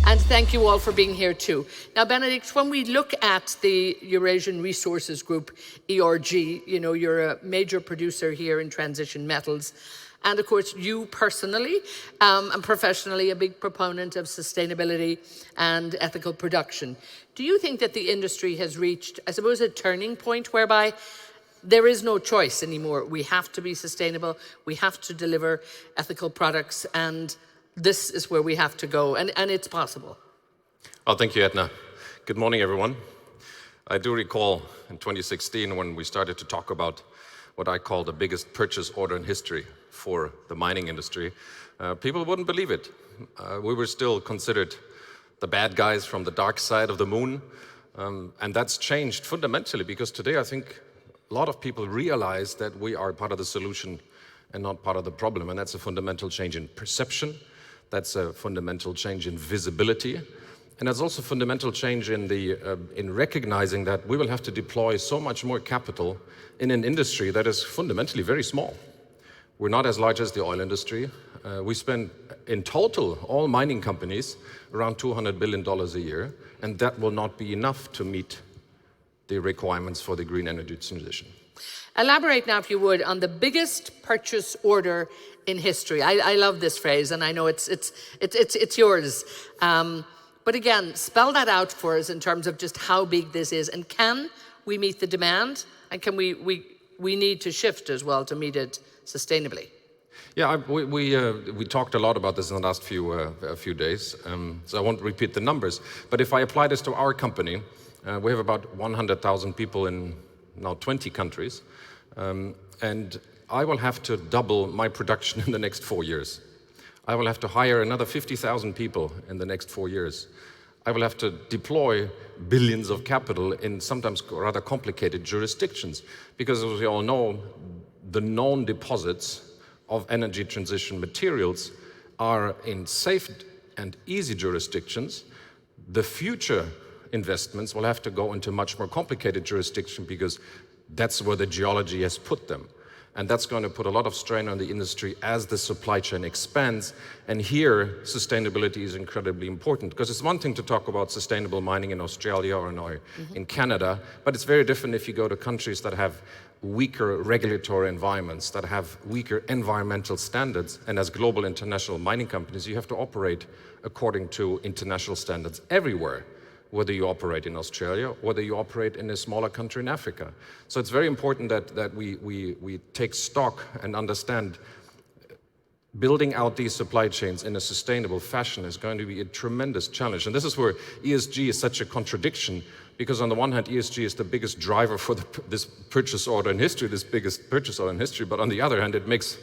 And thank you all for being here too. Now, Benedict, when we look at the Eurasian Resources Group, ERG, you know, you're a major producer here in transition metals. And of course, you personally and professionally, a big proponent of sustainability and ethical production. Do you think that the industry has reached, I suppose, a turning point whereby there is no choice anymore? We have to be sustainable, we have to deliver ethical products, and this is where we have to go, and it's possible. Well, thank you, Edna. Good morning, everyone. I do recall in 2016 when we started to talk about what I call the biggest purchase order in history for the mining industry. People wouldn't believe it. We were still considered the bad guys from the dark side of the moon. And that's changed fundamentally, because today I think a lot of people realize that we are part of the solution and not part of the problem. And that's a fundamental change in perception. That's a fundamental change in visibility. And that's also a fundamental change in recognizing that we will have to deploy so much more capital in an industry that is fundamentally very small. We're not as large as the oil industry. We spend, in total, all mining companies, around $200 billion a year, and that will not be enough to meet the requirements for the green energy transition. Elaborate now, if you would, on the biggest purchase order in history. I love this phrase, and I know it's yours. But again, spell that out for us in terms of just how big this is, and can we meet the demand, and can we need to shift as well to meet it sustainably? Yeah, we talked a lot about this in the last few days, so I won't repeat the numbers. But if I apply this to our company, we have about 100,000 people in now 20 countries, and I will have to double my production in the next 4 years. I will have to hire another 50,000 people in the next 4 years. I will have to deploy billions of capital in sometimes rather complicated jurisdictions, because as we all know, the known deposits of energy transition materials are in safe and easy jurisdictions. The future investments will have to go into much more complicated jurisdiction, because that's where the geology has put them. And that's going to put a lot of strain on the industry as the supply chain expands. And here, sustainability is incredibly important, because it's one thing to talk about sustainable mining in Australia or in Canada, but it's very different if you go to countries that have weaker regulatory environments, that have weaker environmental standards. And as global international mining companies, you have to operate according to international standards everywhere, whether you operate in Australia, whether you operate in a smaller country in Africa. So it's very important that we take stock and understand building out these supply chains in a sustainable fashion is going to be a tremendous challenge. And this is where ESG is such a contradiction, because on the one hand, ESG is the biggest driver for this purchase order in history, this biggest purchase order in history, but on the other hand, it makes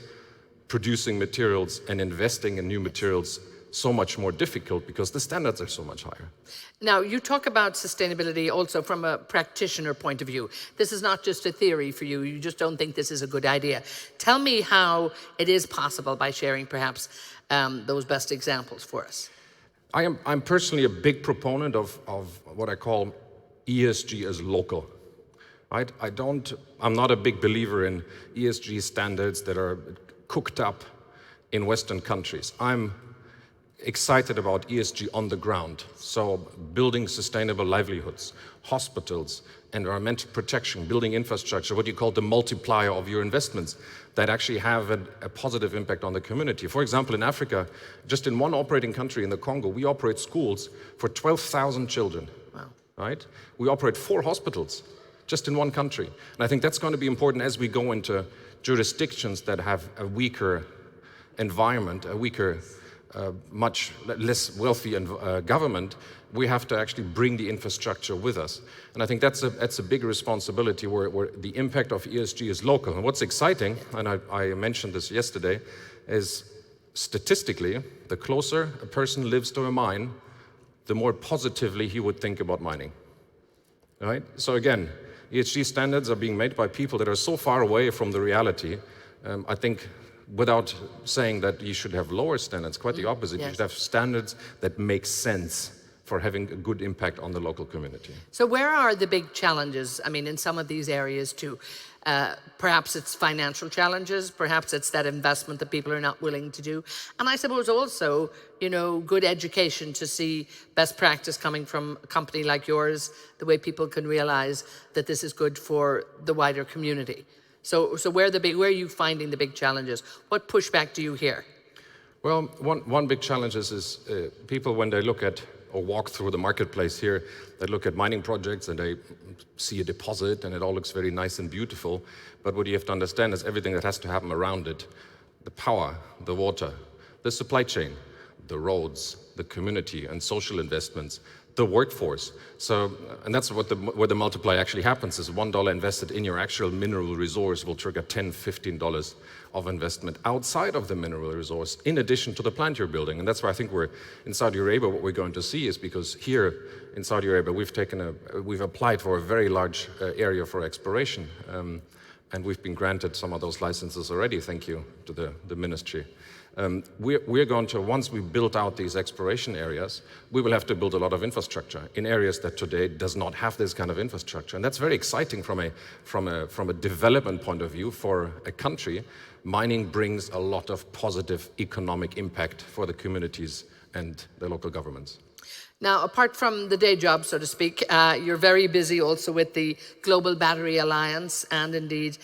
producing materials and investing in new materials so much more difficult, because the standards are so much higher. Now, you talk about sustainability also from a practitioner point of view. This is not just a theory for you. You just don't think this is a good idea. Tell me how it is possible by sharing perhaps those best examples for us. I'm personally a big proponent of what I call ESG as local. Right? I'm not a big believer in ESG standards that are cooked up in Western countries. I'm excited about ESG on the ground. So building sustainable livelihoods, hospitals, environmental protection, building infrastructure, what you call the multiplier of your investments that actually have a positive impact on the community. For example, in Africa, just in one operating country in the Congo, we operate schools for 12,000 children. Wow. Right? We operate 4 hospitals just in one country. And I think that's going to be important as we go into jurisdictions that have a weaker environment, a weaker much less wealthy government. We have to actually bring the infrastructure with us. And I think that's a big responsibility where the impact of ESG is local. And what's exciting, and I mentioned this yesterday, is statistically, the closer a person lives to a mine, the more positively he would think about mining. Right? So again, ESG standards are being made by people that are so far away from the reality. I think, without saying that you should have lower standards, quite the opposite. Yes. You should have standards that make sense for having a good impact on the local community. So where are the big challenges, I mean, in some of these areas too? Perhaps it's financial challenges, perhaps it's that investment that people are not willing to do. And I suppose also, good education to see best practice coming from a company like yours, the way people can realize that this is good for the wider community. So where are you finding the big challenges? What pushback do you hear? Well, one big challenge is people, when they look at or walk through the marketplace here, they look at mining projects and they see a deposit and it all looks very nice and beautiful. But what you have to understand is everything that has to happen around it: the power, the water, the supply chain, the roads, the community and social investments, the workforce. So, and that's where the multiplier actually happens, is $1 invested in your actual mineral resource will trigger $10, $15 of investment outside of the mineral resource, in addition to the plant you're building. And that's why I think we're in Saudi Arabia, what we're going to see is, because here in Saudi Arabia, we've applied for a very large area for exploration. And we've been granted some of those licenses already, thank you to the ministry. We're going to, once we build out these exploration areas, we will have to build a lot of infrastructure in areas that today does not have this kind of infrastructure. And that's very exciting from a development point of view for a country. Mining brings a lot of positive economic impact for the communities and the local governments. Now, apart from the day job, so to speak, you're very busy also with the Global Battery Alliance, and indeed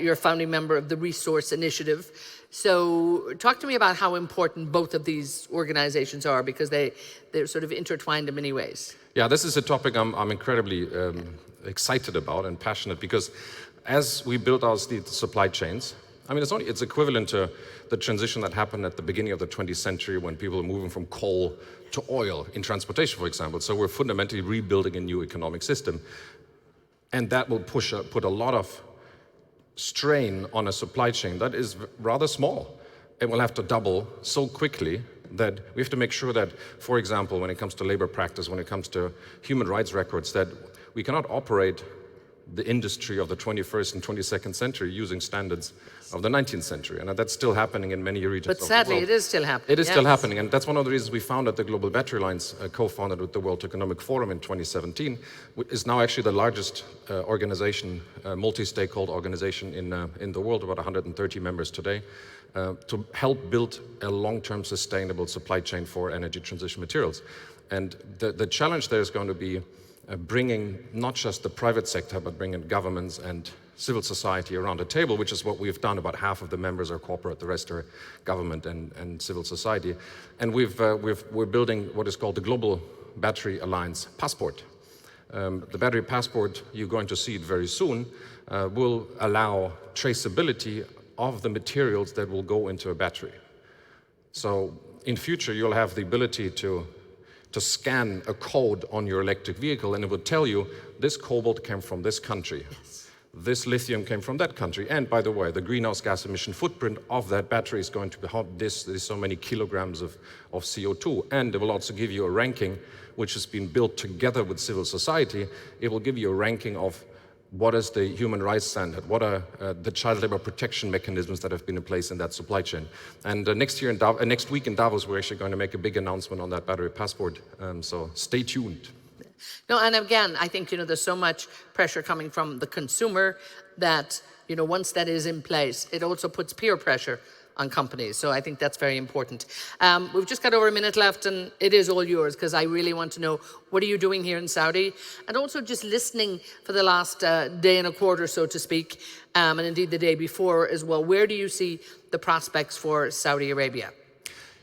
you're a founding member of the Resource Initiative. So talk to me about how important both of these organizations are, because they're sort of intertwined in many ways. Yeah, this is a topic I'm incredibly excited about and passionate, because as we build our supply chains, I mean, it's equivalent to the transition that happened at the beginning of the 20th century when people were moving from coal to oil in transportation, for example. So we're fundamentally rebuilding a new economic system. And that will put a lot of strain on a supply chain that is rather small. It will have to double so quickly that we have to make sure that, for example, when it comes to labor practice, when it comes to human rights records, that we cannot operate the industry of the 21st and 22nd century using standards of the 19th century. And that's still happening in many regions of the world. But sadly, it is still happening. It is still happening. And that's one of the reasons we founded the Global Battery Alliance, co-founded with the World Economic Forum in 2017, which is now actually the largest organization, multi-stakeholder organization in the world, about 130 members today, to help build a long-term sustainable supply chain for energy transition materials. And the challenge there is going to be bringing not just the private sector, but bringing governments and civil society around a table, which is what we've done. About half of the members are corporate, the rest are government and civil society. And we're building what is called the Global Battery Alliance Passport. The battery passport, you're going to see it very soon, will allow traceability of the materials that will go into a battery. So in future, you'll have the ability to scan a code on your electric vehicle, and it will tell you this cobalt came from this country. Yes. This lithium came from that country. And by the way, the greenhouse gas emission footprint of that battery is going to be this so many kilograms of CO2. And it will also give you a ranking, which has been built together with civil society. It will give you a ranking of what is the human rights standard, what are the child labor protection mechanisms that have been in place in that supply chain. And next week in Davos, we're actually going to make a big announcement on that battery passport, so stay tuned. No, and again, I think, there's so much pressure coming from the consumer that, once that is in place, it also puts peer pressure on companies. So I think that's very important. We've just got over a minute left, and it is all yours, because I really want to know, what are you doing here in Saudi? And also just listening for the last day and a quarter, so to speak, and indeed the day before as well. Where do you see the prospects for Saudi Arabia?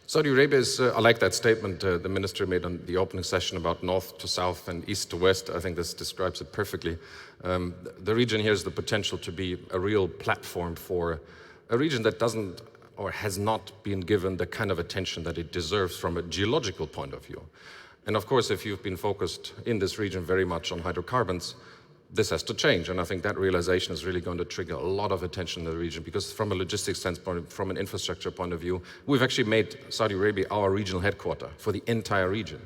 Saudi Arabia is, I like that statement the minister made on the opening session about north to south and east to west. I think this describes it perfectly. The region here has the potential to be a real platform for a region that doesn't or has not been given the kind of attention that it deserves from a geological point of view. And of course, if you've been focused in this region very much on hydrocarbons, this has to change. And I think that realization is really going to trigger a lot of attention in the region, because from a logistics standpoint, from an infrastructure point of view, we've actually made Saudi Arabia our regional headquarter for the entire region.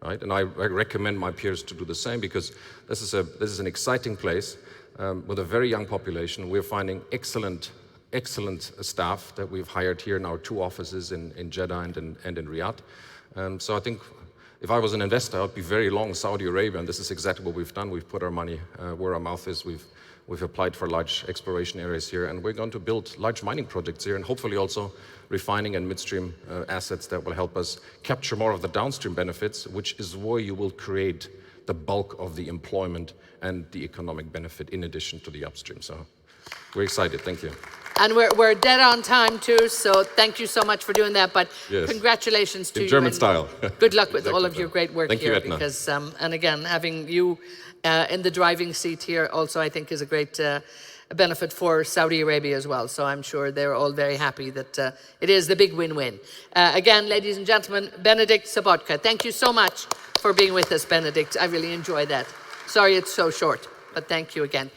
Right? And I recommend my peers to do the same, because this is an exciting place with a very young population. We're finding excellent staff that we've hired here in our 2 offices in Jeddah and in Riyadh. So I think if I was an investor, I'd be very long Saudi Arabia, and this is exactly what we've done. We've put our money where our mouth is. We're We've applied for large exploration areas here, and we're going to build large mining projects here, and hopefully also refining and midstream assets that will help us capture more of the downstream benefits, which is where you will create the bulk of the employment and the economic benefit in addition to the upstream. So we're excited. Thank you. And we're dead on time too, so thank you so much for doing that. But yes, congratulations to in you. German style. Good luck with all of your great work thank here. You, Edna. Because, and again, having you in the driving seat here also, I think, is a great benefit for Saudi Arabia as well. So I'm sure they're all very happy that it is the big win-win. Again, ladies and gentlemen, Benedikt Sobotka, thank you so much for being with us, Benedikt. I really enjoy that. Sorry it's so short, but thank you again.